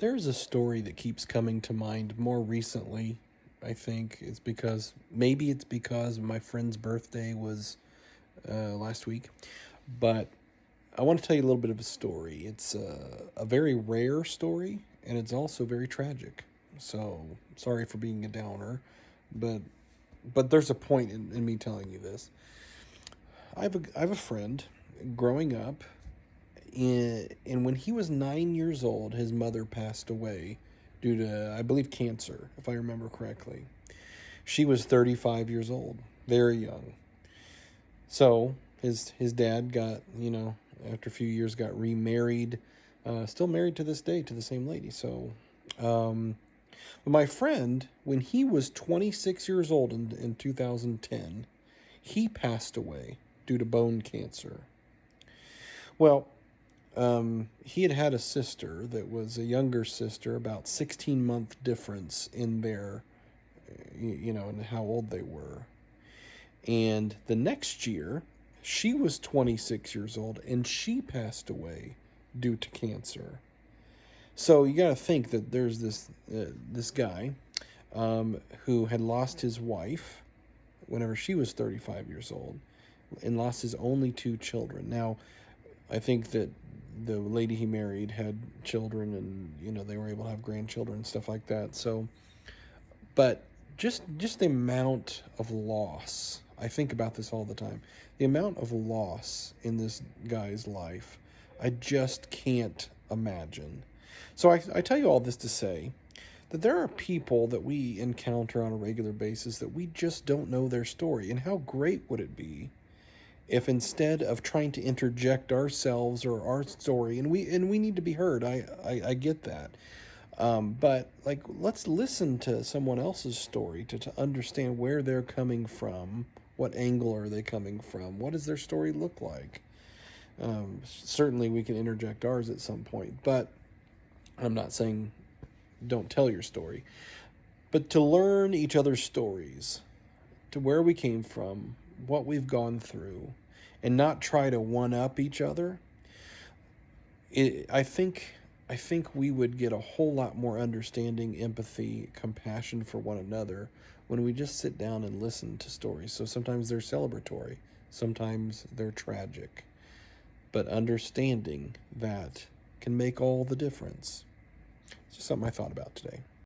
There's a story that keeps coming to mind more recently. I think it's because my friend's birthday was last week. But I want to tell you a little bit of a story. It's a very rare story, and it's also very tragic. So sorry for being a downer, but there's a point in me telling you this. I have a friend growing up, and when he was 9 years old, his mother passed away due to, I believe, cancer, if I remember correctly. She was 35 years old, very young. So his dad got, after a few years, got remarried, still married to this day to the same lady. So, but my friend, when he was 26 years old in 2010, he passed away due to bone cancer. Well, he had had a sister that was a younger sister, about 16-month difference in their, and how old they were. And the next year, she was 26 years old and she passed away due to cancer. So you got to think that there's this guy who had lost his wife whenever she was 35 years old and lost his only two children. Now, I think that the lady he married had children, and they were able to have grandchildren and stuff like that. So, but just the amount of loss. I think about this all the time. The amount of loss in this guy's life, I just can't imagine. So I tell you all this to say that there are people that we encounter on a regular basis that we just don't know their story. And how great would it be if, instead of trying to interject ourselves or our story, and we need to be heard. I get that. But like, let's listen to someone else's story to understand where they're coming from. What angle are they coming from? What does their story look like? Certainly, we can interject ours at some point, but I'm not saying don't tell your story, but to learn each other's stories, to where we came from, what we've gone through, and not try to one up each other. I think we would get a whole lot more understanding, empathy, compassion for one another when we just sit down and listen to stories. So sometimes they're celebratory, sometimes they're tragic, but understanding that can make all the difference. It's just something I thought about today.